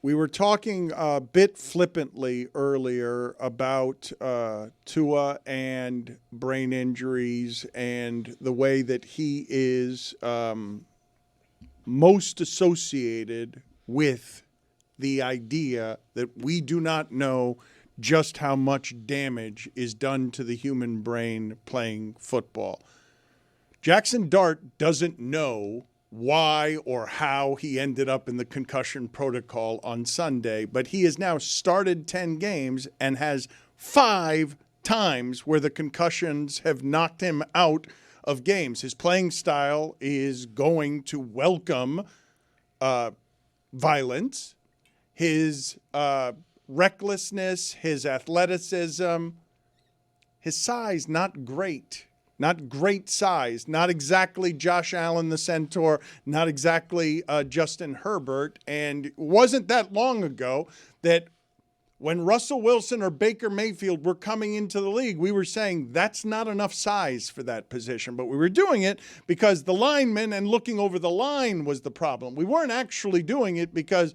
We were talking a bit flippantly earlier about Tua and brain injuries and the way that he is most associated with the idea that we do not know just how much damage is done to the human brain playing football. Jackson Dart doesn't know why or how he ended up in the concussion protocol on Sunday, but he has now started 10 games and has 5 times where the concussions have knocked him out of games. His playing style is going to welcome violence, his recklessness, his athleticism, his size, not great. Not great size, not exactly Josh Allen the Centaur, not exactly Justin Herbert. And it wasn't that long ago that when Russell Wilson or Baker Mayfield were coming into the league, we were saying that's not enough size for that position. But we were doing it because the linemen and looking over the line was the problem. We weren't actually doing it because,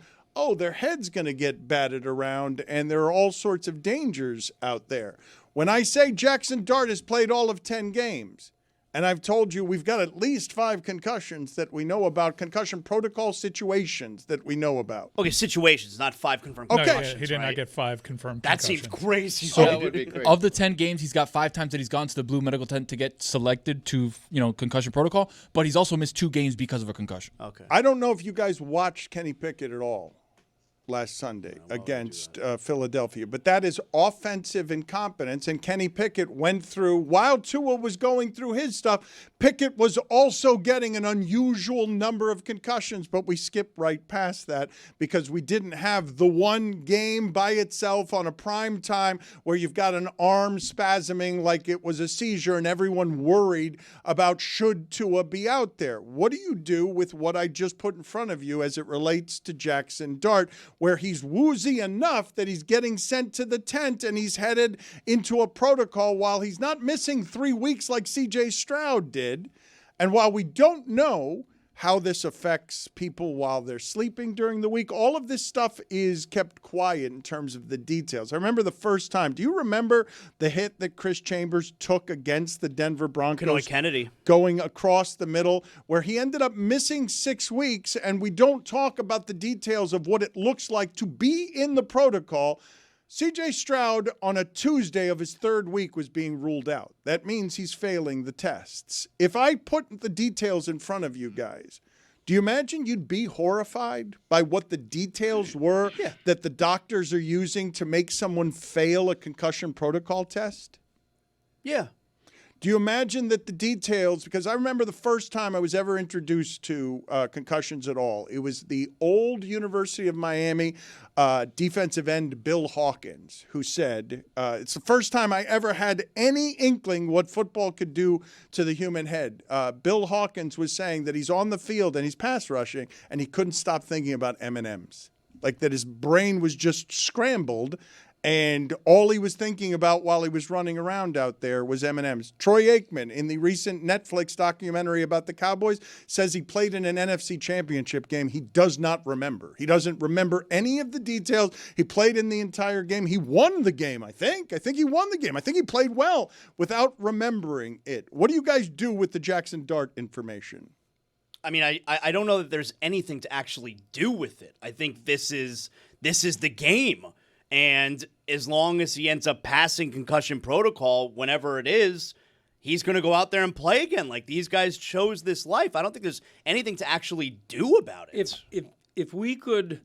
their head's going to get batted around and there are all sorts of dangers out there. When I say Jackson Dart has played all of 10 games, and I've told you we've got at least 5 concussions that we know about, concussion protocol situations that we know about. Okay, situations, not 5 confirmed Okay. concussions. No, he did not get 5 confirmed That concussions. seems crazy. So that would be crazy. Of the 10 games, he's got 5 times that he's gone to the blue medical tent to get selected to, concussion protocol, but he's also missed 2 games because of a concussion. Okay. I don't know if you guys watched Kenny Pickett at all last Sunday against Philadelphia, but that is offensive incompetence, and Kenny Pickett went through, while Tua was going through his stuff, Pickett was also getting an unusual number of concussions, but we skipped right past that because we didn't have the one game by itself on a prime time where you've got an arm spasming like it was a seizure and everyone worried about should Tua be out there. What do you do with what I just put in front of you as it relates to Jackson Dart, where he's woozy enough that he's getting sent to the tent and he's headed into a protocol while he's not missing 3 weeks like C.J. Stroud did? And while we don't know how this affects people while they're sleeping during the week, all of this stuff is kept quiet in terms of the details. I remember the first time. Do you remember the hit that Chris Chambers took against the Denver Broncos? Kennedy. Going across the middle, where he ended up missing 6 weeks, and we don't talk about the details of what it looks like to be in the protocol. C.J. Stroud on a Tuesday of his 3rd week was being ruled out. That means he's failing the tests. If I put the details in front of you guys, do you imagine you'd be horrified by what the details were that the doctors are using to make someone fail a concussion protocol test? Yeah. Do you imagine that the details, because I remember the first time I was ever introduced to concussions at all, it was the old University of Miami defensive end Bill Hawkins, who said, it's the first time I ever had any inkling what football could do to the human head. Bill Hawkins was saying that he's on the field and he's pass rushing and he couldn't stop thinking about M&Ms. Like that his brain was just scrambled. And all he was thinking about while he was running around out there was M&Ms. Troy Aikman, in the recent Netflix documentary about the Cowboys, says he played in an NFC championship game he does not remember. He doesn't remember any of the details. He played in the entire game. He won the game, I think. I think he won the game. I think he played well without remembering it. What do you guys do with the Jackson Dart information? I mean, I don't know that there's anything to actually do with it. I think this is the game. And as long as he ends up passing concussion protocol, whenever it is, he's going to go out there and play again. Like, these guys chose this life. I don't think there's anything to actually do about it. If we could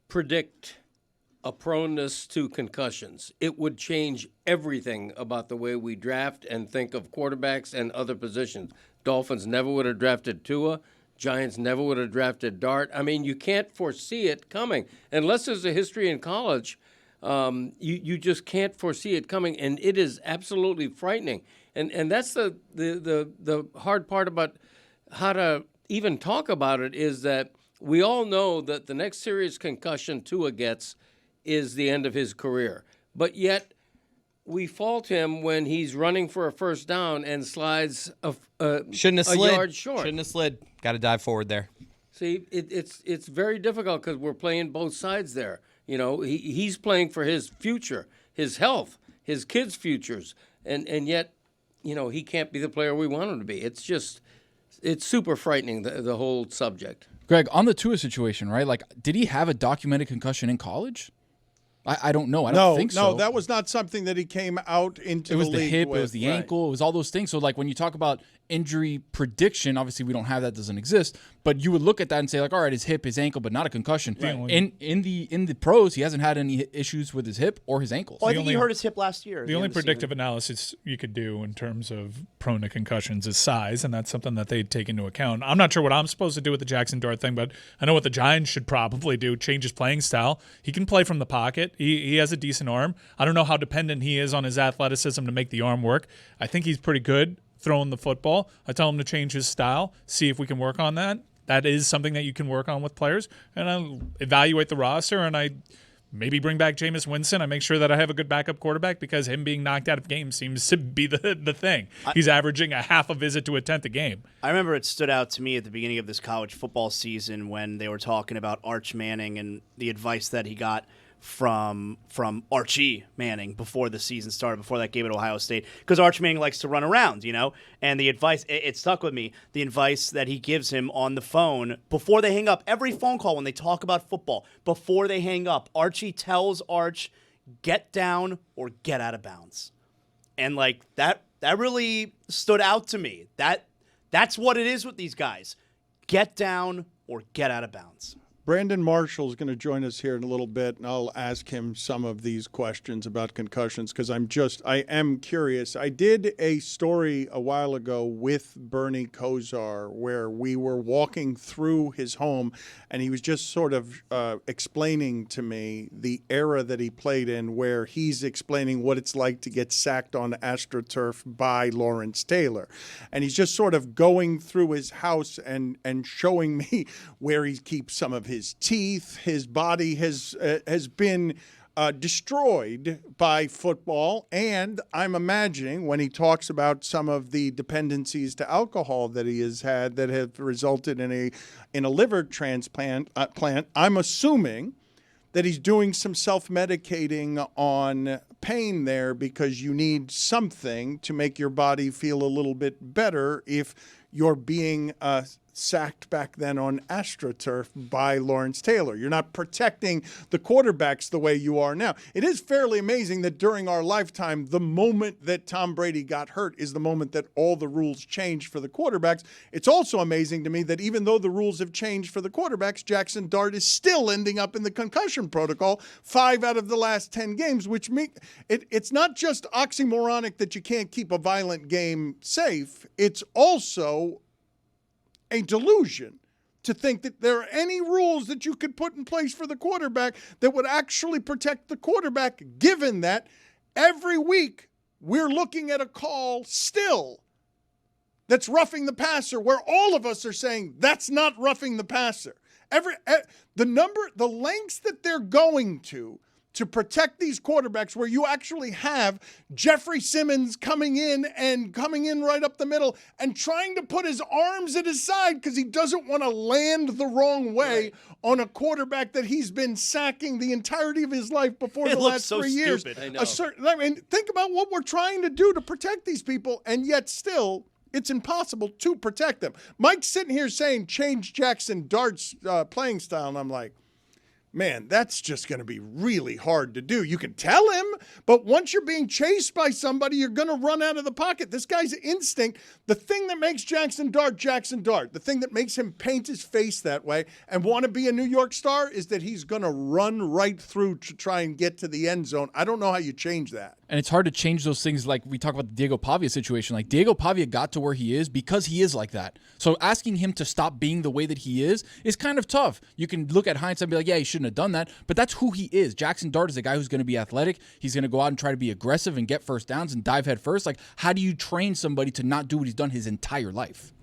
predict a proneness to concussions, it would change everything about the way we draft and think of quarterbacks and other positions. Dolphins never would have drafted Tua. Giants never would have drafted Dart. I mean, you can't foresee it coming. Unless there's a history in college, you just can't foresee it coming, and it is absolutely frightening. And that's the hard part about how to even talk about it, is that we all know that the next serious concussion Tua gets is the end of his career. But yet we fault him when he's running for a first down and slides a Shouldn't have slid. yard short. Shouldn't have slid. Got to dive forward there. See, it's very difficult because we're playing both sides there. You know, he's playing for his future, his health, his kids' futures, and yet, you know, he can't be the player we want him to be. It's super frightening, the whole subject. Greg, on the Tua situation, right? Like, did he have a documented concussion in college? I don't know. I don't think so. No, that was not something that he came out into the league with. It was the hip, it was the ankle, it was all those things. So, like, when you talk about injury prediction, obviously we don't have that, doesn't exist. But you would look at that and say, like, all right, his hip, his ankle, but not a concussion. Right. In the pros, he hasn't had any issues with his hip or his ankles. Well, I think he hurt his hip last year. The only predictive analysis you could do in terms of prone to concussions is size, and that's something that they take into account. I'm not sure what I'm supposed to do with the Jackson Dart thing, but I know what the Giants should probably do, change his playing style. He can play from the pocket. He has a decent arm. I don't know how dependent he is on his athleticism to make the arm work. I think he's pretty good throwing the football. I tell him to change his style, see if we can work on that. That is something that you can work on with players. And I evaluate the roster, and I maybe bring back Jameis Winston. I make sure that I have a good backup quarterback because him being knocked out of games seems to be the thing. He's averaging a half a visit to a tenth a game. I remember it stood out to me at the beginning of this college football season when they were talking about Arch Manning and the advice that he got from Archie Manning before the season started, before that game at Ohio State, because Arch Manning likes to run around, you know, and the advice, it stuck with me, the advice that he gives him on the phone before they hang up, every phone call when they talk about football, before they hang up, Archie tells Arch, get down or get out of bounds. And like that really stood out to me. That's what it is with these guys. Get down or get out of bounds. Brandon Marshall is going to join us here in a little bit, and I'll ask him some of these questions about concussions because I am curious. I did a story a while ago with Bernie Kosar where we were walking through his home, and he was just sort of explaining to me the era that he played in, where he's explaining what it's like to get sacked on AstroTurf by Lawrence Taylor. And he's just sort of going through his house and showing me where he keeps some of his teeth. His body has been destroyed by football, and I'm imagining when he talks about some of the dependencies to alcohol that he has had that have resulted in a liver transplant. I'm assuming that he's doing some self-medicating on pain there because you need something to make your body feel a little bit better if you're being sacked back then on AstroTurf by Lawrence Taylor. You're not protecting the quarterbacks the way you are now. It is fairly amazing that during our lifetime, the moment that Tom Brady got hurt is the moment that all the rules changed for the quarterbacks. It's also amazing to me that even though the rules have changed for the quarterbacks, Jackson Dart is still ending up in the concussion protocol 5 out of the last 10 games, which it's not just oxymoronic that you can't keep a violent game safe. It's also a delusion to think that there are any rules that you could put in place for the quarterback that would actually protect the quarterback, given that every week we're looking at a call still that's roughing the passer, where all of us are saying that's not roughing the passer. The lengths that they're going to protect these quarterbacks, where you actually have Jeffrey Simmons coming in right up the middle and trying to put his arms at his side because he doesn't want to land the wrong way on a quarterback that he's been sacking the entirety of his life before the last 3 years. I know. Think about what we're trying to do to protect these people, and yet still it's impossible to protect them. Mike's sitting here saying change Jackson Dart's playing style, and I'm like, man, that's just going to be really hard to do. You can tell him, but once you're being chased by somebody, you're going to run out of the pocket. This guy's instinct, the thing that makes Jackson Dart, the thing that makes him paint his face that way and want to be a New York star is that he's going to run right through to try and get to the end zone. I don't know how you change that. And it's hard to change those things, like we talk about the Diego Pavia situation. Like, Diego Pavia got to where he is because he is like that. So asking him to stop being the way that he is kind of tough. You can look at hindsight and be like, yeah, he shouldn't have done that, but that's who he is. Jackson Dart is a guy who's going to be athletic. He's going to go out and try to be aggressive and get first downs and dive head first. Like, how do you train somebody to not do what he's done his entire life?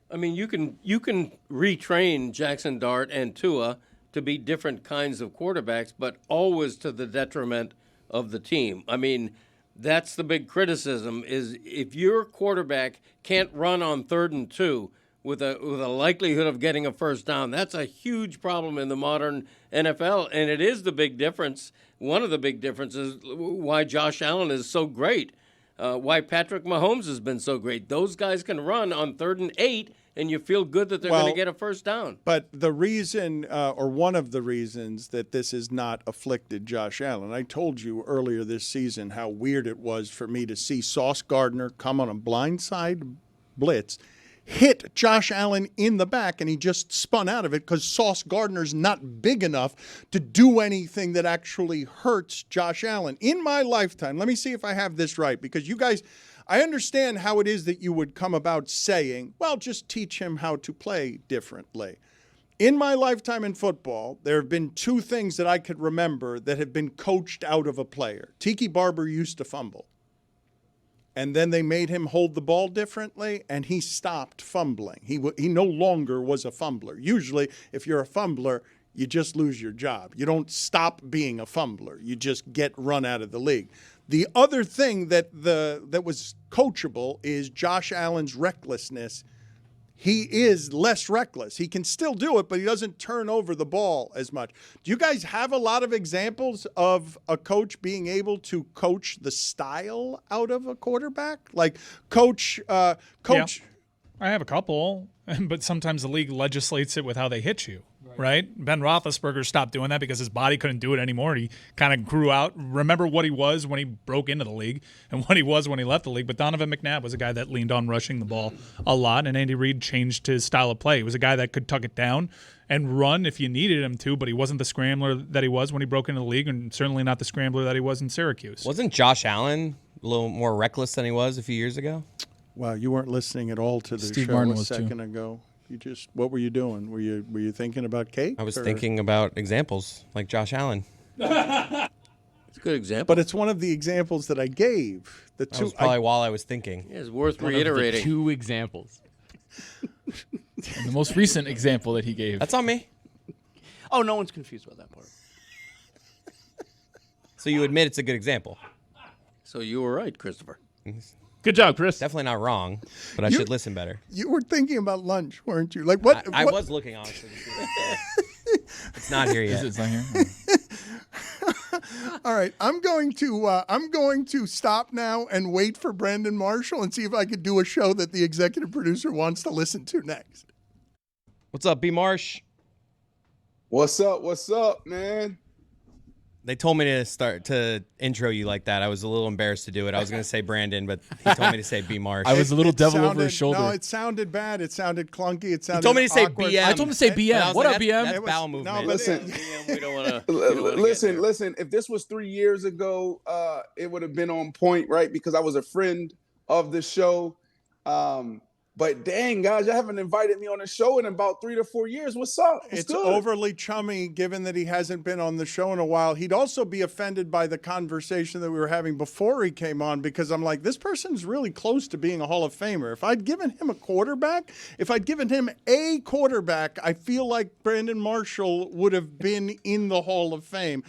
I mean, you can retrain Jackson Dart and Tua to be different kinds of quarterbacks, but always to the detriment of the team. I mean, that's the big criticism, is if your quarterback can't run on 3rd and 2 with a likelihood of getting a first down. That's a huge problem in the modern NFL, and it is the big difference. One of the big differences why Josh Allen is so great, why Patrick Mahomes has been so great. Those guys can run on 3rd and 8, and you feel good that they're going to get a first down. But the reason, or one of the reasons that this has not afflicted Josh Allen, I told you earlier this season how weird it was for me to see Sauce Gardner come on a blindside blitz, hit Josh Allen in the back, and he just spun out of it because Sauce Gardner's not big enough to do anything that actually hurts Josh Allen. In my lifetime, let me see if I have this right, because you guys, I understand how it is that you would come about saying, well, just teach him how to play differently. In my lifetime in football, there have been 2 things that I could remember that have been coached out of a player. Tiki Barber used to fumble. And then they made him hold the ball differently, and he stopped fumbling. He no longer was a fumbler. Usually, if you're a fumbler, you just lose your job. You don't stop being a fumbler. You just get run out of the league. The other thing that was coachable is Josh Allen's recklessness. He is less reckless. He can still do it, but he doesn't turn over the ball as much. Do you guys have a lot of examples of a coach being able to coach the style out of a quarterback? Like coach. Yeah, I have a couple, but sometimes the league legislates it with how they hit you. Right? Ben Roethlisberger stopped doing that because his body couldn't do it anymore. He kind of grew out. Remember what he was when he broke into the league and what he was when he left the league. But Donovan McNabb was a guy that leaned on rushing the ball a lot, and Andy Reid changed his style of play. He was a guy that could tuck it down and run if you needed him to, but he wasn't the scrambler that he was when he broke into the league, and certainly not the scrambler that he was in Syracuse. Wasn't Josh Allen a little more reckless than he was a few years ago? Wow, you weren't listening at all to the Steve show Martin a was, too. second ago. What were you doing? Were you thinking about cake? I was thinking about examples like Josh Allen. It's a good example. But it's one of the examples that I gave. The That two was probably while I was thinking. It's worth One of the reiterating. 2 examples. And the most recent example that he gave. That's on me. Oh, no one's confused about that part. So you admit it's a good example. So you were right, Christopher. Good job, Chris. Definitely not wrong, but I should listen better. You were thinking about lunch, weren't you? Like what? I what- was looking, honestly. It's not here yet. It's not here. All right, I'm going to stop now and wait for Brandon Marshall and see if I could do a show that the executive producer wants to listen to next. What's up, B. Marsh? What's up, man? They told me to start to intro you like that. I was a little embarrassed to do it. I was going to say Brandon, but he told me to say B. Marsh. I was a little devil over sounded- his shoulder. No, it sounded bad. It sounded clunky. It sounded He told me to say awkward. BM. I told him to say But I BM. was What like, up, that's- BM? That's It was- bowel no, movement. but Listen. We don't want to. Listen. If this was 3 years ago, it would have been on point, right? Because I was a friend of the show. But dang, guys, you haven't invited me on the show in about 3 to 4 years. What's up? What's It's good? overly chummy given that he hasn't been on the show in a while. He'd also be offended by the conversation that we were having before he came on because I'm like, this person's really close to being a Hall of Famer. If I'd given him a quarterback, I feel like Brandon Marshall would have been in the Hall of Fame.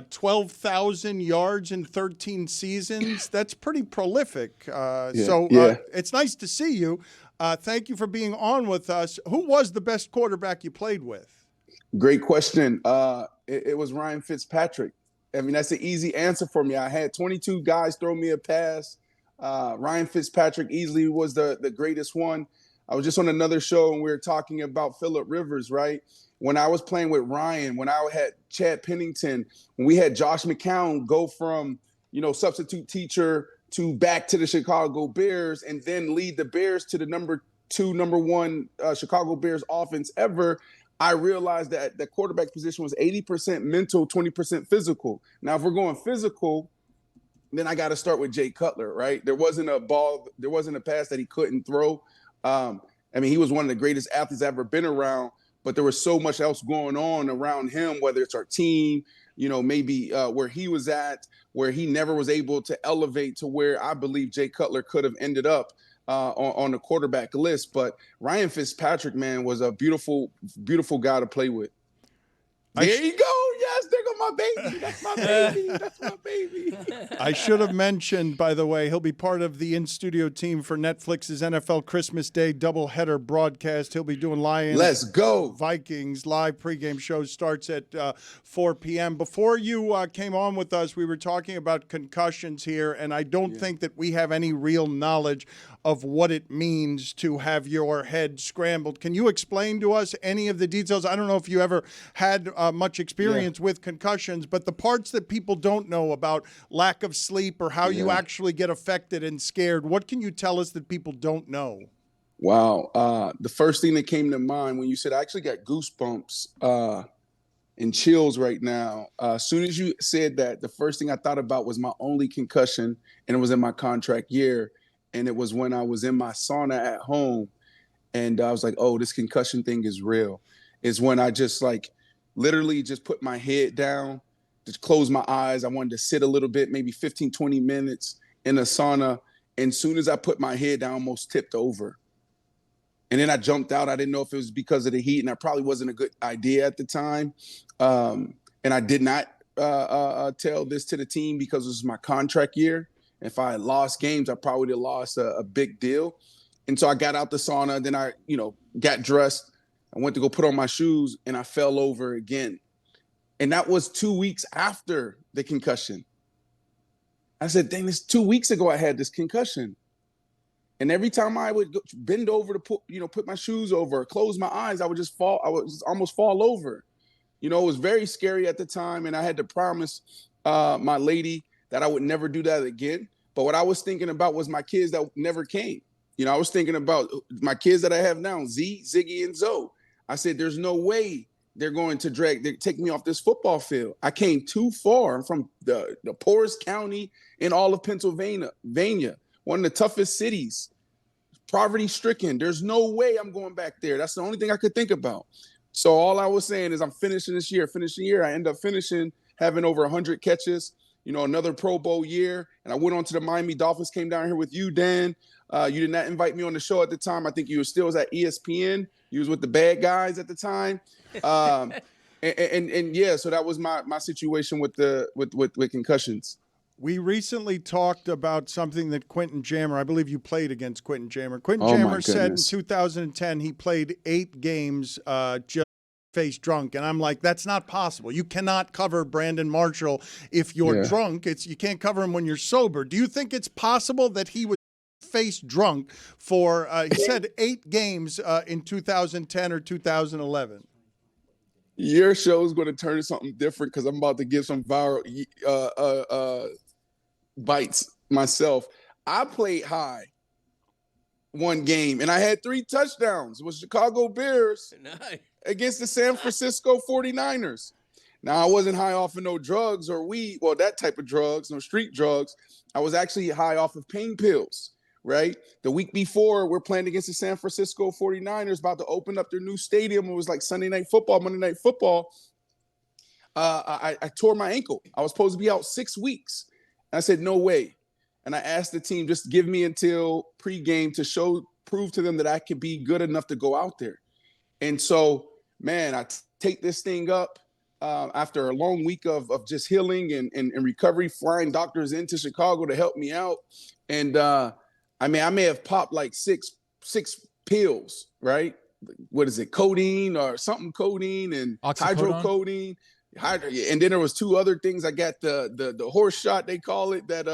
12,000 yards in 13 seasons. That's pretty prolific. It's nice to see you. Thank you for being on with us. Who was the best quarterback you played with? Great question. It was Ryan Fitzpatrick. I mean, that's an easy answer for me. I had 22 guys throw me a pass. Ryan Fitzpatrick easily was the greatest one. I was just on another show and we were talking about Phillip Rivers, right? When I was playing with Ryan, when I had Chad Pennington, when we had Josh McCown go from, substitute teacher to back to the Chicago Bears and then lead the Bears to the number 1 Chicago Bears offense ever, I realized that the quarterback position was 80% mental, 20% physical. Now, if we're going physical, then I got to start with Jay Cutler, right? There wasn't a pass that he couldn't throw. He was one of the greatest athletes I've ever been around, but there was so much else going on around him, whether it's our team, maybe where he was at, where he never was able to elevate to where I believe Jay Cutler could have ended up on the quarterback list. But Ryan Fitzpatrick, man, was a beautiful, beautiful guy to play with. There you go. Yes, there go my baby. That's my baby. That's my baby. I should have mentioned, by the way, he'll be part of the in-studio team for Netflix's NFL Christmas Day doubleheader broadcast. He'll be doing Lions. Let's go. Vikings live pregame show starts at 4 p.m. Before you came on with us, we were talking about concussions here, and I don't think that we have any real knowledge of what it means to have your head scrambled. Can you explain to us any of the details? I don't know if you ever had much experience with concussions, but the parts that people don't know about lack of sleep or how you actually get affected and scared, what can you tell us that people don't know? Wow. The first thing that came to mind when you said, I actually got goosebumps and chills right now. As soon as you said that, the first thing I thought about was my only concussion, and it was in my contract year. And it was when I was in my sauna at home, and I was like, oh, this concussion thing is real. It's when I just literally just put my head down, just close my eyes. I wanted to sit a little bit, maybe 15, 20 minutes in a sauna. And as soon as I put my head down, I almost tipped over. And then I jumped out. I didn't know if it was because of the heat, and that probably wasn't a good idea at the time. And I did not tell this to the team because it was my contract year. If I had lost games, I probably would have lost a big deal. And so I got out the sauna. Then I, got dressed. I went to go put on my shoes, and I fell over again. And that was 2 weeks after the concussion. I said, dang, this 2 weeks ago I had this concussion. And every time I would bend over to put my shoes over, close my eyes, I would just fall. I would almost fall over. It was very scary at the time. And I had to promise my lady that I would never do that again. But what I was thinking about was my kids that never came. I was thinking about my kids that I have now, Z, Ziggy, and Zoe. I said, there's no way they're going to take me off this football field. I came too far. I'm from the poorest county in all of Pennsylvania, one of the toughest cities, poverty-stricken. There's no way I'm going back there. That's the only thing I could think about. So all I was saying is I'm finishing this year. I end up finishing having over 100 catches, another Pro Bowl year. And I went on to the Miami Dolphins, came down here with you, Dan. You did not invite me on the show at the time. I think you still was at ESPN. You was with the bad guys at the time. And yeah, so that was my situation with concussions. We recently talked about something that Quentin Jammer, I believe you played against Quentin Jammer. Quentin Oh, my Jammer said in goodness. 2010 he played 8 games just face drunk. And I'm like, that's not possible. You cannot cover Brandon Marshall if you're drunk. You can't cover him when you're sober. Do you think it's possible that he was face drunk for, he said 8 games in 2010 or 2011? Your show is going to turn into something different because I'm about to give some viral bites myself. I played high one game, and I had 3 touchdowns. It was Chicago Bears against the San Francisco 49ers. Now, I wasn't high off of no drugs or weed, well, that type of drugs, no street drugs. I was actually high off of pain pills, right? The week before, we're playing against the San Francisco 49ers, about to open up their new stadium. It was like Sunday Night Football, Monday Night Football. I tore my ankle. I was supposed to be out 6 weeks. And I said, no way. And I asked the team, just give me until pregame to prove to them that I could be good enough to go out there. And so, man, I take this thing up after a long week of just healing and recovery, flying doctors into Chicago to help me out. And I may have popped like six pills, right? What is it? Codeine or something codeine and hydrocodone. And then there was 2 other things. I got the horse shot, they call it, that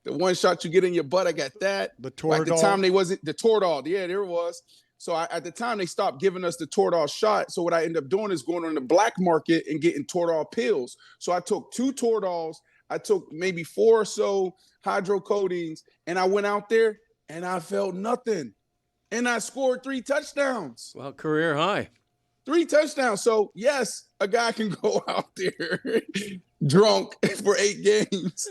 the one shot you get in your butt. I got that. The Toradol. At the time they wasn't the Toradol. Yeah, there it was. So at the time they stopped giving us the Toradol shot. So what I ended up doing is going on the black market and getting Toradol pills. So I took 2 Toradols. I took maybe 4 or so hydrocodines, and I went out there and I felt nothing. And I scored 3 touchdowns. Well, career high. 3 touchdowns. So yes, a guy can go out there drunk for 8 games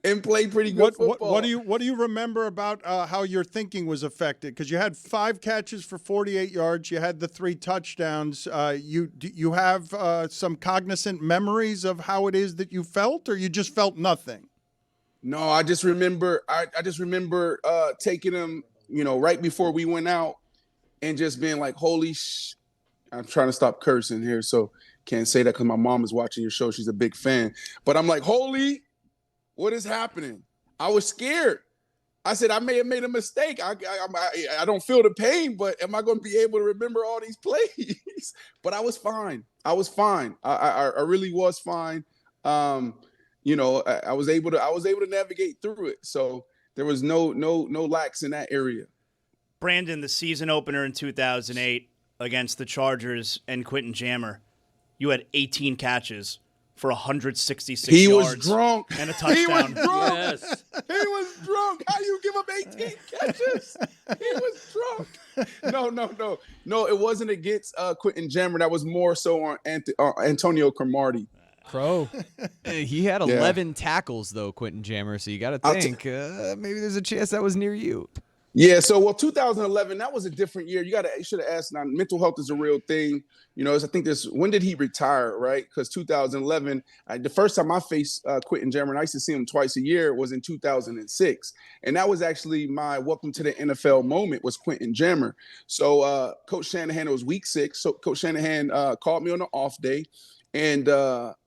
and play pretty good football. What do you remember about how your thinking was affected? Because you had 5 catches for 48 yards. You had the 3 touchdowns. You have some cognizant memories of how it is that you felt, or you just felt nothing? No, I just remember. I just remember taking him, right before we went out, and just being like, "Holy sh!" I'm trying to stop cursing here, so Can't say that because my mom is watching your show. She's a big fan. But I'm like, holy, what is happening? I was scared. I said, I may have made a mistake. I don't feel the pain, but am I going to be able to remember all these plays? But I was fine. I really was fine. You know, I was able to navigate through it. So there was no lacks in that area. Brandon, the season opener in 2008 against the Chargers and Quentin Jammer, you had 18 catches for 166 he yards. Was drunk. And a touchdown. He was drunk. Yes. He was drunk. How you give up 18 catches? He was drunk. No, it wasn't against Quentin Jammer. That was more so on Antonio Cromartie. Crow. He had 11 tackles, though, Quentin Jammer, so you got to think maybe there's a chance that was near you. Yeah, so 2011, that was a different year. You should have asked. Now, mental health is a real thing. You know, I think when did he retire, right? Because 2011, the first time I faced Quentin Jammer, and I used to see him twice a year, was in 2006. And that was actually my welcome to the NFL moment, was Quentin Jammer. So Coach Shanahan, it was week 6. So Coach Shanahan called me on an off day, and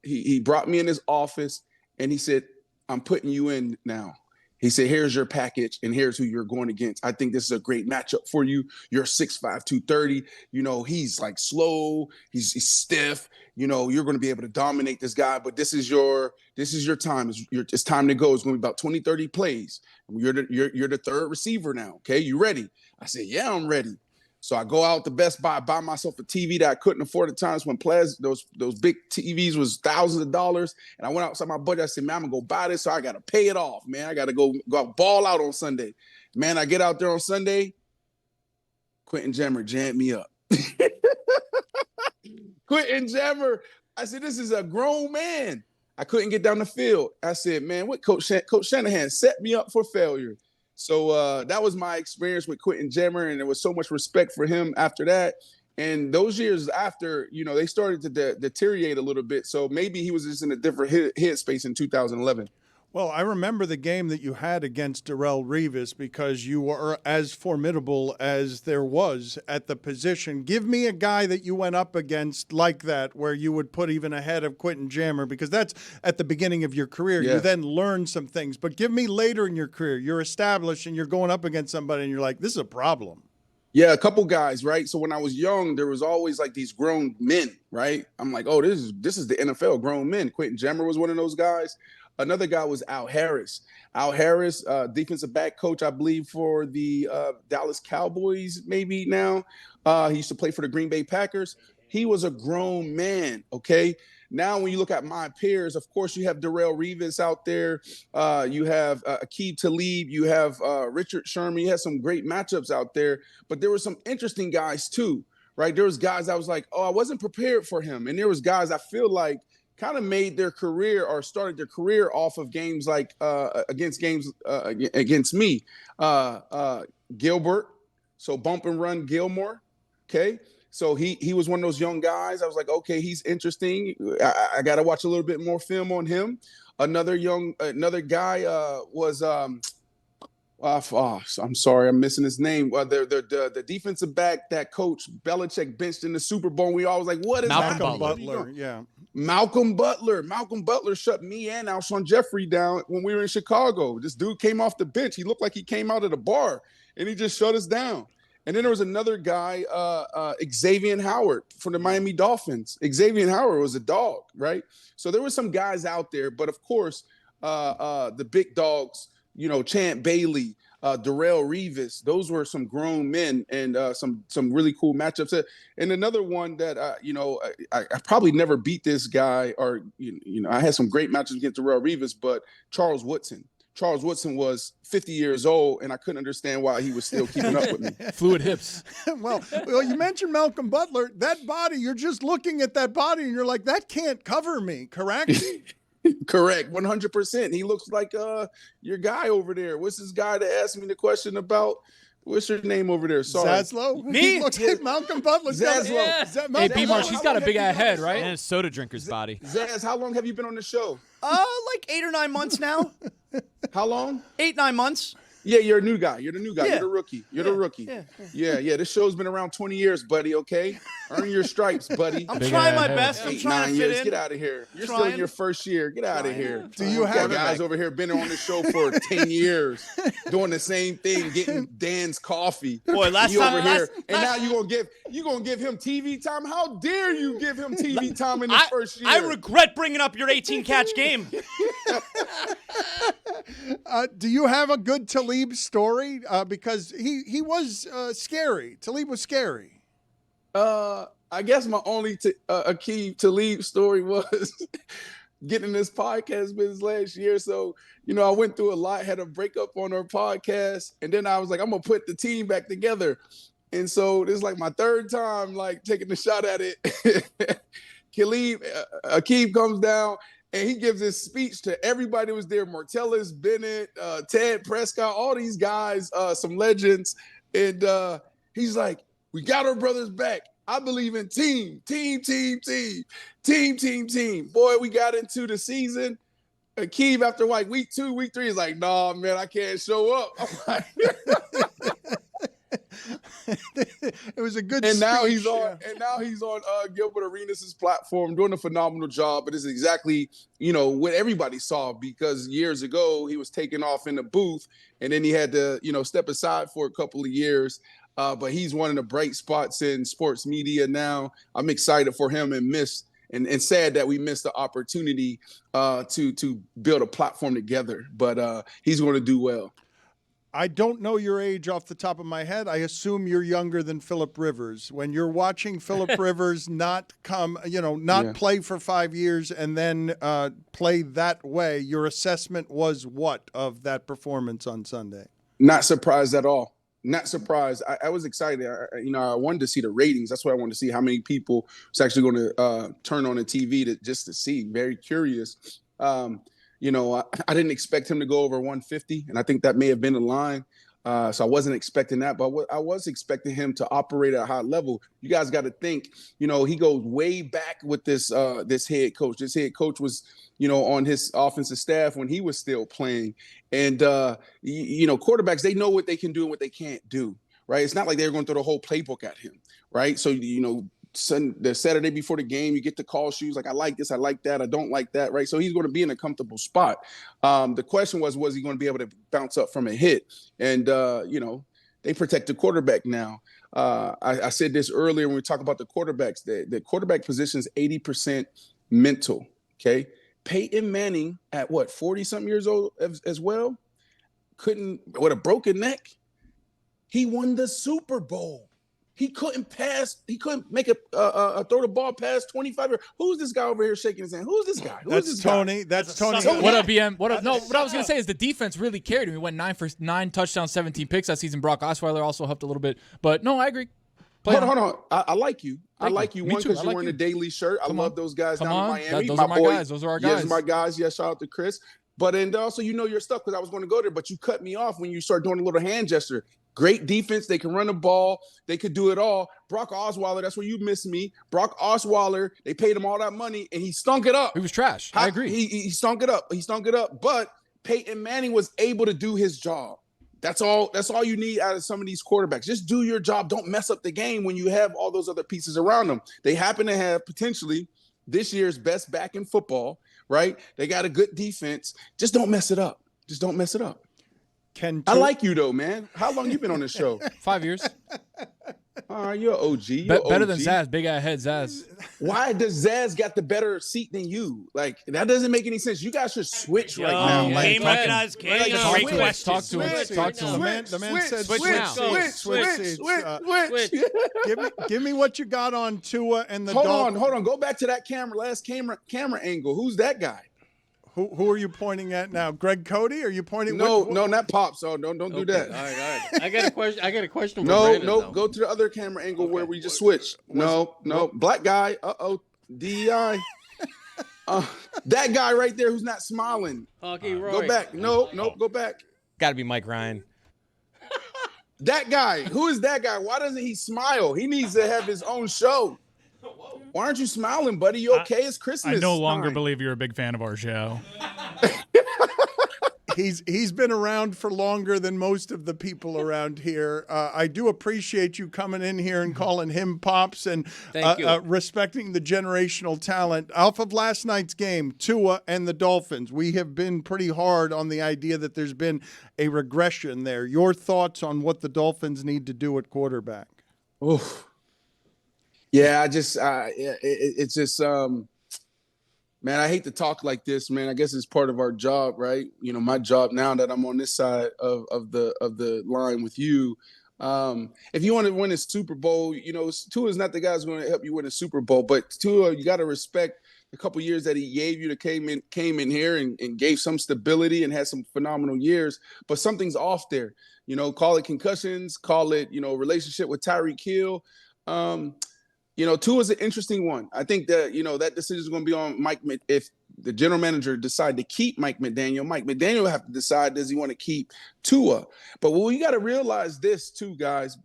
he brought me in his office, and he said, I'm putting you in now. He said, here's your package, and here's who you're going against. I think this is a great matchup for you. You're 6'5", 230. You know, he's like slow. He's stiff. You know, you're going to be able to dominate this guy, but this is your time. It's time to go. It's going to be about 20, 30 plays. You're the third receiver now, okay? You ready? I said, yeah, I'm ready. So I go out to Best Buy, buy myself a TV that I couldn't afford at times when those big TVs was thousands of dollars. And I went outside my budget. I said, man, I'm going to go buy this, so I got to pay it off, man. I got to go out, ball out on Sunday. Man, I get out there on Sunday, Quentin Jammer jammed me up. Quentin Jammer, I said, this is a grown man. I couldn't get down the field. I said, man, what Coach Shanahan set me up for failure. So that was my experience with Quentin Jammer, and there was so much respect for him after that. And those years after, you know, they started to deteriorate a little bit. So maybe he was just in a different headspace in 2011. Well, I remember the game that you had against Darrelle Revis because you were as formidable as there was at the position. Give me a guy that you went up against like that where you would put even ahead of Quentin Jammer, because that's at the beginning of your career. Yeah. You then learn some things. But give me later in your career. You're established and you're going up against somebody and you're like, this is a problem. Yeah, a couple guys, right? So when I was young, there was always like these grown men, right? I'm like, oh, this is the NFL, grown men. Quentin Jammer was one of those guys. Another guy was Al Harris. Al Harris, defensive back coach, I believe, for the Dallas Cowboys maybe now. He used to play for the Green Bay Packers. He was a grown man, okay? Now when you look at my peers, of course, you have Darrelle Revis out there. You have Aqib Talib. You have Richard Sherman. You have some great matchups out there. But there were some interesting guys too, right? There was guys I was like, oh, I wasn't prepared for him. And there was guys I feel like kind of made their career or started their career off of games like against me. Gilbert, so bump and run Gilmore, okay? So he was one of those young guys. I was like, okay, he's interesting. I got to watch a little bit more film on him. Another guy was I'm sorry, I'm missing his name. The defensive back that Coach Belichick benched in the Super Bowl. We always like, what is Malcolm Butler? Yeah. Malcolm Butler. Malcolm Butler shut me and Alshon Jeffrey down when we were in Chicago. This dude came off the bench. He looked like he came out of the bar, and he just shut us down. And then there was another guy, Xavier Howard from the Miami Dolphins. Xavier Howard was a dog, right? So there were some guys out there, but of course, the big dogs, you know, Champ Bailey, Darrelle Revis, those were some grown men and some really cool matchups. And another one that, I probably never beat this guy, or, you know, I had some great matches against Darrelle Revis, but Charles Woodson. Charles Woodson was 50 years old, and I couldn't understand why he was still keeping up with me. Fluid hips. well, you mentioned Malcolm Butler. That body, you're just looking at that body, and you're like, that can't cover me, correct? Correct, 100%. He looks like your guy over there. What's this guy that asked me the question about? What's your name over there? Sorry. Zaslow? Me? He looks like Malcolm Butler. Zaslow. Yeah. Hey, B-Mark, she's got a big-ass head, right? And a soda drinker's body. Zaz, how long have you been on the show? Like 8 or 9 months now. How long? 8, 9 months. Yeah, you're a new guy. You're the new guy. Yeah. You're the rookie. You're the rookie. Yeah. This show's been around 20 years, buddy, okay? Earn your stripes, buddy. I'm trying my best. I'm 8, trying 9 to fit years. in. Get out of here. You're still in Trying. your first year. Get out of here. Do you have guys over here been on the show for 10 years, doing the same thing, getting Dan's coffee? Boy, last You time, over here, and last- now you gonna give him TV time? How dare you give him TV time in the first year? I regret bringing up your 18 catch game. Do you have a good Talib story? Because he was scary. Talib was scary. I guess my only Akeem Talib story was getting this podcast business last year. So, I went through a lot, had a breakup on our podcast, and then I was like, I'm gonna put the team back together. And so this is like my third time like taking the shot at it. Akeem comes down and he gives this speech to everybody who was there, Martellus, Bennett, Ted Prescott, all these guys, some legends. And he's like, we got our brothers back. I believe in team. Boy, we got into the season. Akeem, after like week 2, week 3, is like, nah, man, I can't show up. I'm like, It was a good and now speech, he's on Gilbert Arenas' platform doing a phenomenal job. But it's exactly, what everybody saw, because years ago he was taking off in the booth and then he had to, step aside for a couple of years. But he's one of the bright spots in sports media now. I'm excited for him and sad that we missed the opportunity to build a platform together. But he's going to do well. I don't know your age off the top of my head. I assume you're younger than Phillip Rivers. When you're watching Phillip Rivers not play for 5 years and then play that way, your assessment was what of that performance on Sunday? Not surprised at all. Not surprised. I was excited. I wanted to see the ratings. That's what I wanted to see, how many people was actually going to turn on the TV just to see. Very curious. I didn't expect him to go over 150, and I think that may have been the line. So I wasn't expecting that, but I was expecting him to operate at a high level. You guys got to think, he goes way back with this head coach. This head coach was, on his offensive staff when he was still playing. And, quarterbacks, they know what they can do and what they can't do, right? It's not like they're going through the whole playbook at him, right? So, the Saturday before the game, you get the call shoes like, I like this, I like that, I don't like that, right? So he's going to be in a comfortable spot. The question was he going to be able to bounce up from a hit? And, they protect the quarterback now. I said this earlier when we talk about the quarterbacks. The quarterback position is 80% mental, okay? Peyton Manning at 40-something years old as well, with a broken neck, he won the Super Bowl. He couldn't pass. He couldn't make a throw the ball past 25 years. Who's this guy over here shaking his hand? Who's this guy? That's Tony. That's Tony. What up, BM? What I was gonna say is the defense really carried him. He went 9 for 9 touchdowns, 17 picks that season. Brock Osweiler also helped a little bit, but no, I agree. Hold on. I like you. I like you. Me One, too. because I you're like wearing you. the Daily shirt. I love those guys down in Miami. Those are my guys. Those are our guys. Yes, my guys. Yes, shout out to Chris. But and also, your stuff, because I was going to go there, but you cut me off when you start doing a little hand gesture. Great defense. They can run the ball. They could do it all. Brock Osweiler, that's where you miss me. Brock Osweiler, they paid him all that money, and he stunk it up. He was trash. I agree. He stunk it up. But Peyton Manning was able to do his job. That's all you need out of some of these quarterbacks. Just do your job. Don't mess up the game when you have all those other pieces around them. They happen to have potentially this year's best back in football, right? They got a good defense. Just don't mess it up. I like you, though, man. How long you been on this show? 5 years. You're an OG. Better than Zaz. Big ass head, Zaz. Why does Zaz got the better seat than you? Like, that doesn't make any sense. You guys should switch right now. Game recognized. Great question. Talk to him. The man said switch. Give me what you got on Tua and the Hold on. Go back to that last camera angle. Who's that guy? Who are you pointing at now? Greg Cody? Are you pointing? No, not Pop. So don't do that. All right. I got a question. For No, Brandon, no. though. Go to the other camera angle where we just switched. No. Black guy. DEI. That guy right there who's not smiling. Hockey Roy. Go back. No, go back. Got to be Mike Ryan. That guy. Who is that guy? Why doesn't he smile? He needs to have his own show. Why aren't you smiling, buddy? You okay? It's Christmas. I no longer time. believe you're a big fan of our show. He's been around for longer than most of the people around here. I do appreciate you coming in here and calling him Pops and Thank you. respecting the generational talent. Off of last night's game, Tua and the Dolphins, we have been pretty hard on the idea that there's been a regression there. Your thoughts on what the Dolphins need to do at quarterback? Oof. Yeah, it's just man, I hate to talk like this, man. I guess it's part of our job, right? You know, my job now that I'm on this side of the line with you. If you want to win a Super Bowl, you know, Tua is not the guy who's going to help you win a Super Bowl, but Tua, you got to respect the couple years that he gave you that came in here and gave some stability and had some phenomenal years, but something's off there. You know, call it concussions, call it, you know, relationship with Tyreek Hill. You know, Tua is an interesting one. I think that, you know, that decision is going to be on Mike. If the general manager decide to keep Mike McDaniel will have to decide, does he want to keep Tua? But what we got to realize this too, guys,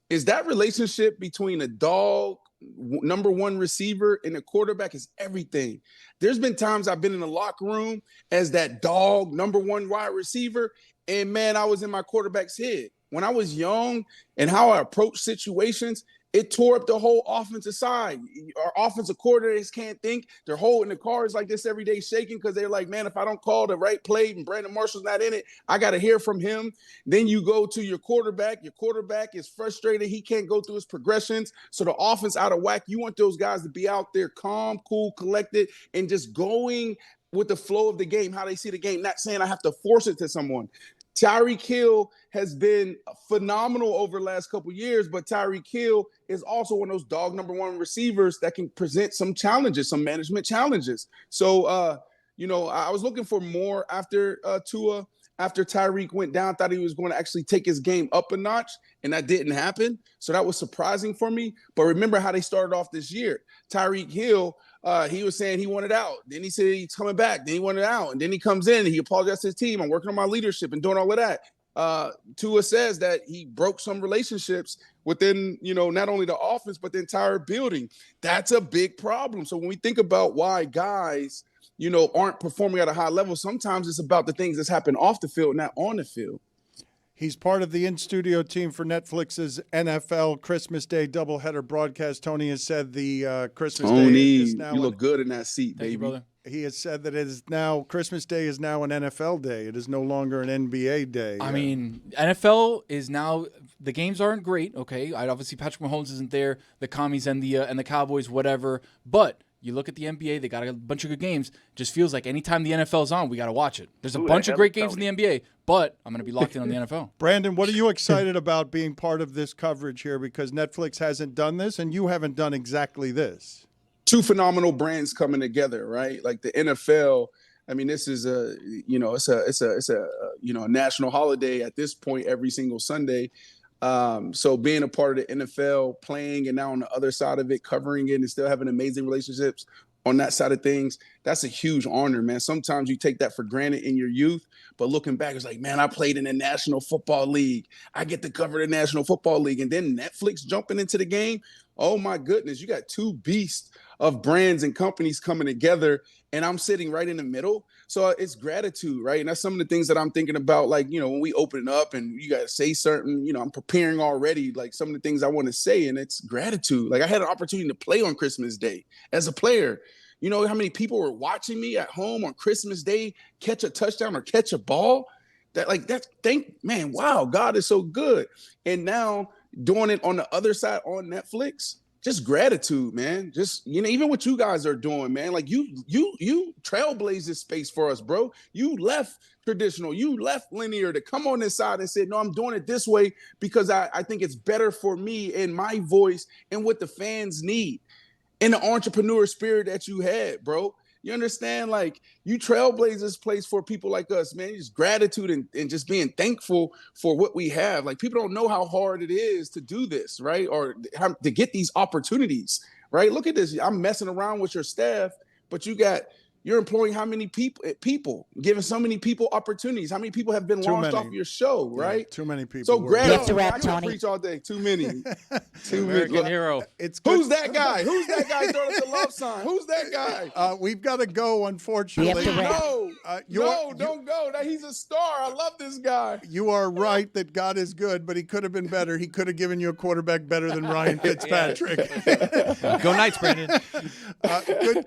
is that relationship between a dog, number one receiver, and a quarterback is everything. There's been times I've been in the locker room as that dog, number one wide receiver, and man, I was in my quarterback's head. When I was young and how I approach situations, it tore up the whole offensive side. Our offensive coordinators can't think. They're holding the cars like this every day, shaking because they're like, man, if I don't call the right play and Brandon Marshall's not in it, I got to hear from him. Then you go to your quarterback. Your quarterback is frustrated. He can't go through his progressions. So the offense out of whack. You want those guys to be out there calm, cool, collected, and just going with the flow of the game, how they see the game, not saying I have to force it to someone. Tyreek Hill has been phenomenal over the last couple of years, but Tyreek Hill is also one of those dog number one receivers that can present some challenges, some management challenges. So, you know, I was looking for more after Tua. After Tyreek went down, thought he was going to actually take his game up a notch, and that didn't happen. So that was surprising for me. But remember how they started off this year. Tyreek Hill, he was saying he wanted out. Then he said he's coming back. Then he wanted out. And then he comes in and he apologized to his team. I'm working on my leadership and doing all of that. Tua says that he broke some relationships within, you know, not only the offense, but the entire building. That's a big problem. So when we think about why guys, you know, aren't performing at a high level, sometimes it's about the things that's happened off the field, not on the field. He's part of the in-studio team for Netflix's NFL Christmas Day doubleheader broadcast. Tony has said the Christmas Day is now. You look good in that seat, baby. Thank you, brother. He has said that it is now Christmas Day is now an NFL day. It is no longer an NBA day. I mean, NFL is now the games aren't great. Okay, obviously Patrick Mahomes isn't there, the Commies and the Cowboys, whatever. But you look at the NBA; they got a bunch of good games. Just feels like anytime the NFL's on, we got to watch it. There's a bunch of great games in the NBA, but I'm going to be locked in on the NFL. Brandon, what are you excited about being part of this coverage here? Because Netflix hasn't done this, and you haven't done exactly this. Two phenomenal brands coming together, right? Like the NFL. I mean, this is a national holiday at this point every single Sunday. So being a part of the NFL, playing, and now on the other side of it, covering it and still having amazing relationships on that side of things, that's a huge honor, man. Sometimes you take that for granted in your youth, but looking back, it's like, man, I played in the National Football League. I get to cover the National Football League. And then Netflix jumping into the game. Oh my goodness, you got two beasts of brands and companies coming together, and I'm sitting right in the middle. So it's gratitude, right? And that's some of the things that I'm thinking about, like, you know, when we open it up and you got to say certain, you know, I'm preparing already, like some of the things I want to say, and it's gratitude. Like I had an opportunity to play on Christmas Day as a player. You know how many people were watching me at home on Christmas Day catch a touchdown or catch a ball? Man, wow, God is so good. And now doing it on the other side on Netflix, just gratitude, man. Just, you know, even what you guys are doing, man. Like you trailblazed this space for us, bro. You left traditional, you left linear to come on this side and said, no, I'm doing it this way because I think it's better for me and my voice and what the fans need. And the entrepreneur spirit that you had, bro. You understand? Like, you trailblaze this place for people like us, man. Just gratitude and just being thankful for what we have. Like, people don't know how hard it is to do this, right? Or how, to get these opportunities, right? Look at this. I'm messing around with your staff, but you're employing how many people, giving so many people opportunities. How many people have been launched off your show, right? Yeah, too many people. So gratitude. I can preach all day. Too many. American hero. It's good. Who's that guy? Who's that guy throwing up the love sign? Who's that guy? We've got to go, unfortunately. We have to wrap. No. No, don't go. He's a star. I love this guy. You are right that God is good, but he could have been better. He could have given you a quarterback better than Ryan Fitzpatrick. Go Knights, Brandon.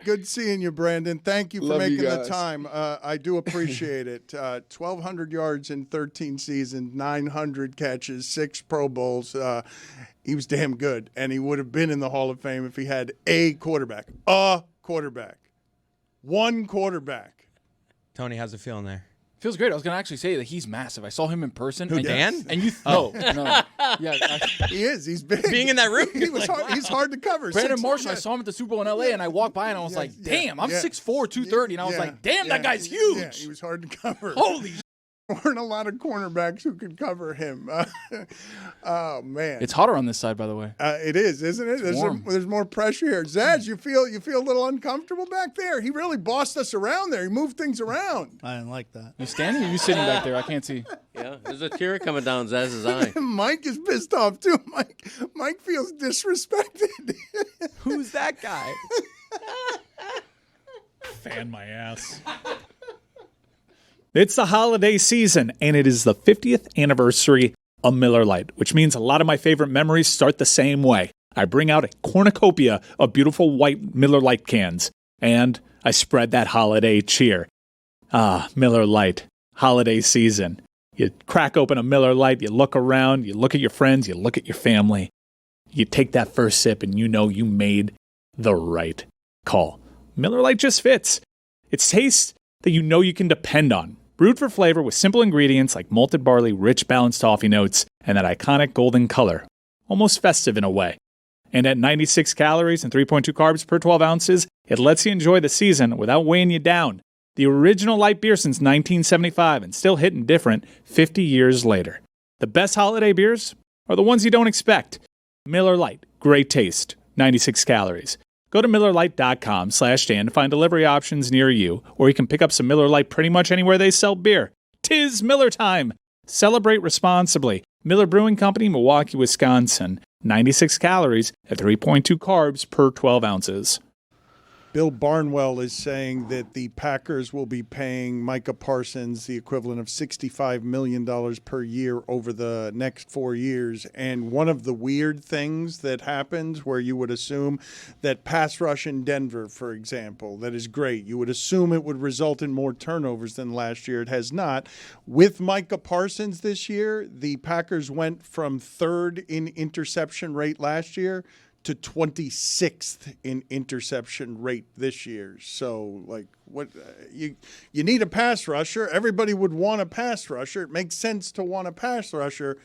Good seeing you, Brandon. Thank you for Love you making the guys. time. I do appreciate it. 1,200 yards in 13 seasons, 900 catches, 6 Pro Bowls. He was damn good, and he would have been in the Hall of Fame if he had a quarterback. One quarterback. Tony, how's it feeling there? Feels great. I was gonna actually say that he's massive. I saw him in person. Who, and Dan? And you? No. Yeah. He is. He's big. Being in that room, He's hard to cover. Brandon 6'1". Marshall. I saw him at the Super Bowl in LA, and I walked by and I was like, "Damn, I'm 6'4", 230," and I was like, "Damn, that guy's huge." Yeah, he was hard to cover. Holy. There weren't a lot of cornerbacks who could cover him. Oh man, It's hotter on this side, by the way. it is, isn't it? warm. There's more pressure here. Zaz, you feel a little uncomfortable back there? He really bossed us around there. He moved things around. I didn't like that. You standing or you sitting back there? I can't see. Yeah, there's a tear coming down Zaz's eye. Mike is pissed off too. Mike feels disrespected. Who's that guy? Fan my ass. It's the holiday season, and it is the 50th anniversary of Miller Lite, which means a lot of my favorite memories start the same way. I bring out a cornucopia of beautiful white Miller Lite cans, and I spread that holiday cheer. Miller Lite, holiday season. You crack open a Miller Lite, you look around, you look at your friends, you look at your family. You take that first sip, and you know you made the right call. Miller Lite just fits. It's taste that you know you can depend on. Brewed for flavor with simple ingredients like malted barley, rich balanced toffee notes, and that iconic golden color. Almost festive in a way. And at 96 calories and 3.2 carbs per 12 ounces, it lets you enjoy the season without weighing you down. The original light beer since 1975 and still hitting different 50 years later. The best holiday beers are the ones you don't expect. Miller Lite, great taste, 96 calories. Go to MillerLite.com/Dan to find delivery options near you, or you can pick up some Miller Lite pretty much anywhere they sell beer. 'Tis Miller time. Celebrate responsibly. Miller Brewing Company, Milwaukee, Wisconsin. 96 calories at 3.2 carbs per 12 ounces. Bill Barnwell is saying that the Packers will be paying Micah Parsons the equivalent of $65 million per year over the next 4 years. And one of the weird things that happens where you would assume that pass rush in Denver, for example, that is great. You would assume it would result in more turnovers than last year. It has not. With Micah Parsons this year, the Packers went from 3rd in interception rate last year to 26th in interception rate this year. So, like, what you need a pass rusher. Everybody would want a pass rusher. It makes sense to want a pass rusher.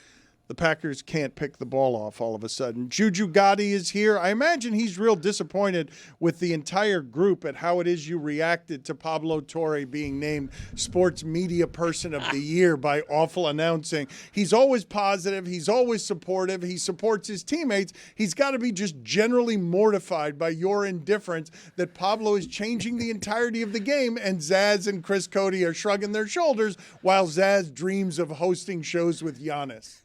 The Packers can't pick the ball off all of a sudden. Juju Gotti is here. I imagine he's real disappointed with the entire group at how it is you reacted to Pablo Torre being named Sports Media Person of the Year by awful announcing. He's always positive. He's always supportive. He supports his teammates. He's got to be just generally mortified by your indifference that Pablo is changing the entirety of the game, and Zaz and Chris Cody are shrugging their shoulders while Zaz dreams of hosting shows with Giannis.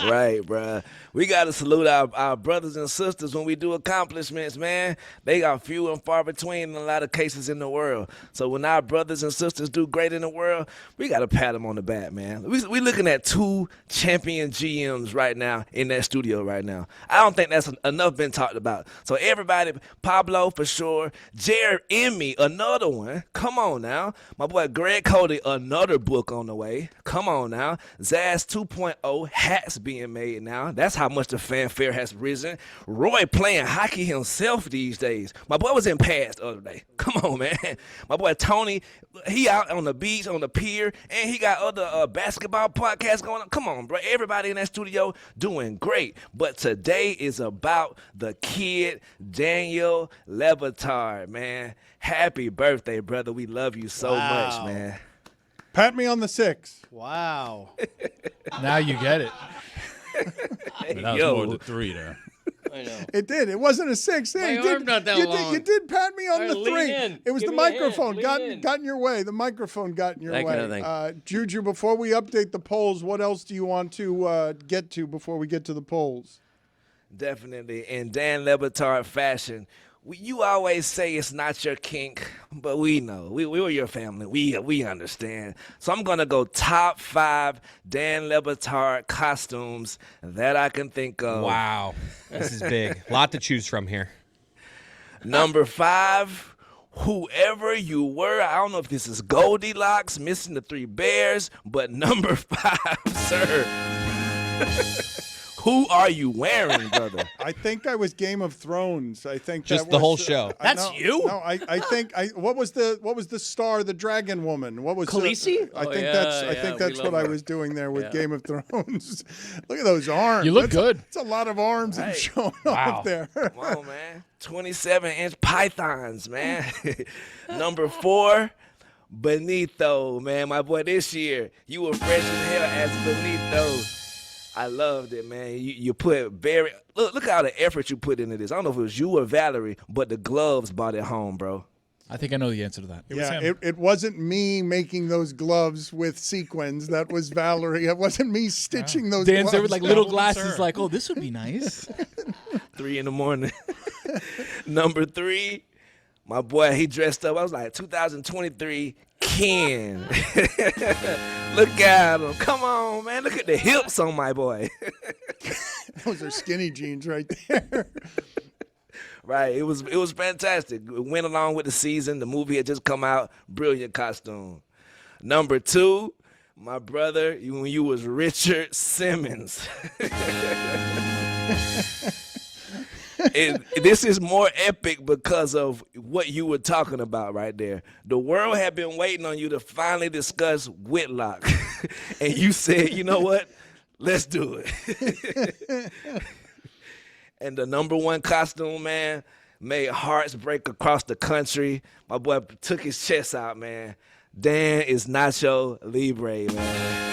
Right, bruh. We got to salute our brothers and sisters when we do accomplishments, man. They are few and far between in a lot of cases in the world. So when our brothers and sisters do great in the world, we got to pat them on the back, man. We looking at 2 champion GMs right now in that studio right now. I don't think that's enough been talked about. So everybody, Pablo for sure, Jared Emmy, another one. Come on now. My boy Greg Cody, another book on the way. Come on now. Zaz 2.0, hats being made now. That's how much the fanfare has risen. Roy playing hockey himself these days. My boy was in Pads the other day. Come on, man. My boy Tony, he out on the beach, on the pier, and he got other basketball podcasts going on. Come on, bro. Everybody in that studio doing great. But today is about the kid, Daniel Le Batard, man. Happy birthday, brother. We love you so much, man. Pat me on the 6. Wow. Now you get it. Hey, That was more than 3 there. I know. It did. It wasn't a 6. My You did- arm's not that you long. You did pat me on All right, the lean 3. in. It was Give the me a hand. microphone. Lean Got in. in your way. The microphone got in your That way. kind of thing. Juju, before we update the polls, what else do you want to get to before we get to the polls? Definitely. In Dan Le Batard fashion, You always say it's not your kink, but we know. We were your family. We understand. So I'm going to go top 5 Dan Le Batard costumes that I can think of. Wow. This is big. Lot to choose from here. Number 5, whoever you were. I don't know if this is Goldilocks, missing the 3 bears, but number 5, sir. Who are you wearing, brother? I think I was Game of Thrones. I think Just that the was, whole show. That's you? No, I think what was the star, the dragon woman? What was Khaleesi? I Oh, think yeah, that's yeah, I think we that's love what I her. was doing there with Game of Thrones. Look at those arms. You look good. It's a lot of arms Hey. showing Wow. up there. Come on, man. 27-inch pythons, man. Number 4, Benito, man. My boy, this year, you were fresh as hell as Benito. I loved it, man. You put very look how the effort you put into this. I don't know if it was you or Valerie, but the gloves brought it home, bro. I think I know the answer to that. was Yeah, him. it wasn't me making those gloves with sequins. That was Valerie. It wasn't me stitching those Dan's gloves. there with like little That glasses, wasn't her. like, oh, this would be nice. 3 in the morning. Number 3, my boy, he dressed up. I was like, 2023 Ken. Look at him. Come on, man. Look at the hips on my boy. Those are skinny jeans right there. Right. It was fantastic. It went along with the season. The movie had just come out. Brilliant costume. Number 2, my brother, when you was Richard Simmons. This is more epic because of what you were talking about right there. The world had been waiting on you to finally discuss Whitlock. And you said, you know what? Let's do it. And the number 1 costume, man, made hearts break across the country. My boy took his chest out, man. Dan is Nacho Libre, man.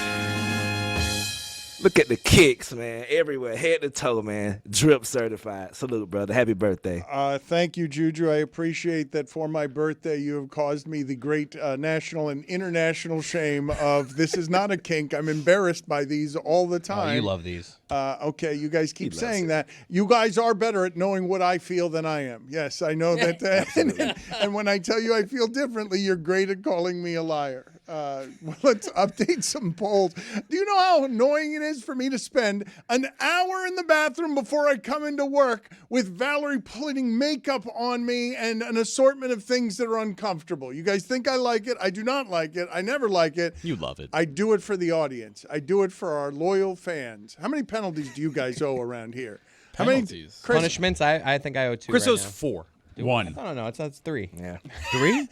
Look at the kicks, man, everywhere, head to toe, man. Drip certified. Salute, brother. Happy birthday. Thank you, Juju. I appreciate that for my birthday you have caused me the great national and international shame of this is not a kink. I'm embarrassed by these all the Oh, time. you love these. Okay, you guys keep saying that. You guys are better at knowing what I feel than I am. Yes, I know that. And when I tell you I feel differently, you're great at calling me a liar. Well, let's update some polls. Do you know how annoying it is for me to spend an hour in the bathroom before I come into work with Valerie putting makeup on me and an assortment of things that are uncomfortable? You guys think I like it? I do not like it. I never like it. You love it. I do it for the audience. I do it for our loyal fans. How many penalties do you guys owe around here? How many Penalties? Chris, Punishments, I think I owe 2 Chris right owes now. 4. One. No, it's 3. Yeah. 3?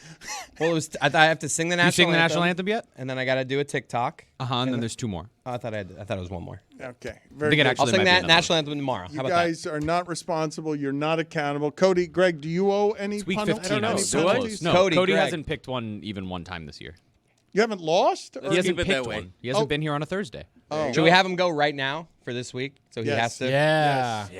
Well, it was. I have to sing the national. You sing the national anthem yet? and then I got to do a TikTok. And then there's 2 more. Oh, I thought it was 1 more. Okay, I very think it good. actually I'll sing might be that another national anthem tomorrow. You How about guys are not responsible. You're not accountable. Cody, Greg, do you owe any It's week penal- 15. any So penalties? close. No, Cody, Cody Greg. hasn't picked one even one time this year. You haven't lost? Or- He hasn't keep it that picked way. one. He hasn't Oh. been here on a Thursday. that? Should we have him go right now for this week? So he Yes. has to. Yeah. We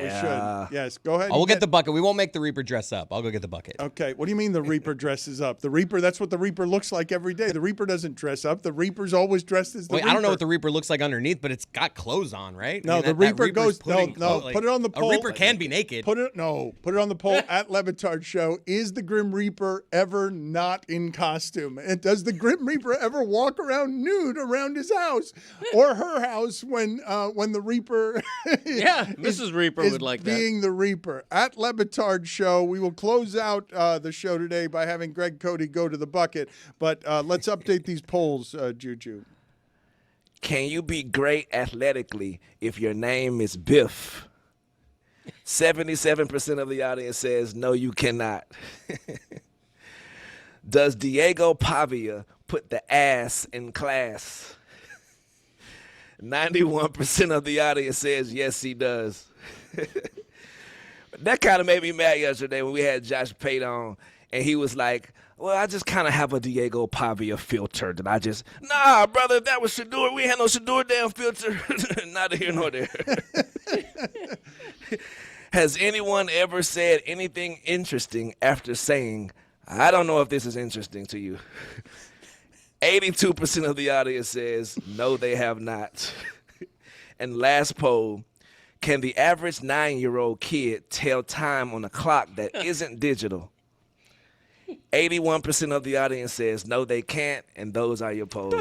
should. Yes, go ahead. Oh, we'll and get the bucket. We won't make the Reaper dress up. I'll go get the bucket. Okay, what do you mean the Reaper dresses up? The Reaper, that's what the Reaper looks like every day. The Reaper doesn't dress up. The Reaper's always dressed as the Wait, Reaper. I don't know what the Reaper looks like underneath, but it's got clothes on, right? No, I mean, the that Reaper Reaper's goes- no, putting no, clothes- put it on the poll. A Reaper can be naked. Put it on the poll at Le Batard Show. Is the Grim Reaper ever not in costume? And does the Grim Reaper ever walk around nude around his house or her house when the Reaper Yeah, Mrs. Reaper is would like that. being the Reaper? At Le Batard Show, we will close out the show today by having Greg Cody go to the bucket. But let's update these polls, Juju. Can you be great athletically if your name is Biff? 77% of the audience says no, you cannot. Does Diego Pavia put the ass in class? 91% of the audience says yes, he does. That kind of made me mad yesterday when we had Josh Pate on, and he was like, well, I just kind of have a Diego Pavia filter that I just, nah, brother, that was Shador. We ain't had no Shador damn filter. Neither here nor there. Has anyone ever said anything interesting after saying, I don't know if this is interesting to you? 82% of the audience says, no, they have not. And last poll, Can the average 9-year-old kid tell time on a clock that isn't digital? 81% of the audience says no, they can't, and those are your polls.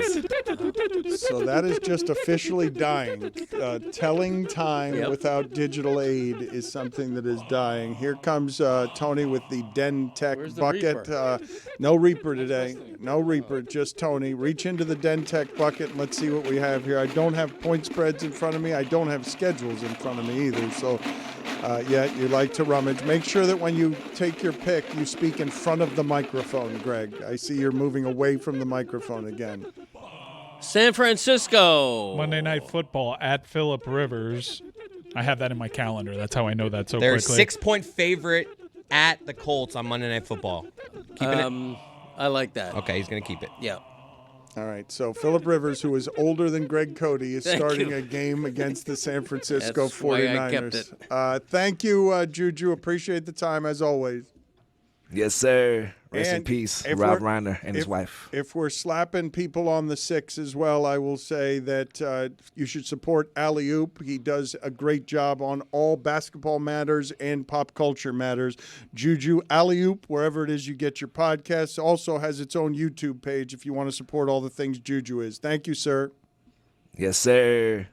So that is just officially dying. Telling time without digital aid is something that is dying. Here comes Tony with the Den Tech Where's the bucket. No Reaper today. No Reaper, just Tony. Reach into the Den Tech bucket and let's see what we have here. I don't have point spreads in front of me. I don't have schedules in front of me either. So, you like to rummage. Make sure that when you take your pick, you speak in front of the microphone, Greg. I see you're moving away from the microphone again. San Francisco. Monday Night Football at Phillip Rivers. I have that in my calendar. That's how I know that so They're a quickly. 6-point favorite at the Colts on Monday Night Football. Keeping it? I like that. Okay, he's going to keep it. Yeah. All right, so Phillip Rivers, who is older than Greg Cody, is starting a game against the San Francisco That's why 49ers. I kept it. Thank you, Juju. Appreciate the time, as always. Yes, sir. Rest in And peace, if Rob we're- Reiner and his wife. If we're slapping people on the 6 as well, I will say that you should support Alley Oop. He does a great job on all basketball matters and pop culture matters. Juju Alley Oop, wherever it is you get your podcasts, also has its own YouTube page if you want to support all the things Juju is. Thank you, sir. Yes, sir.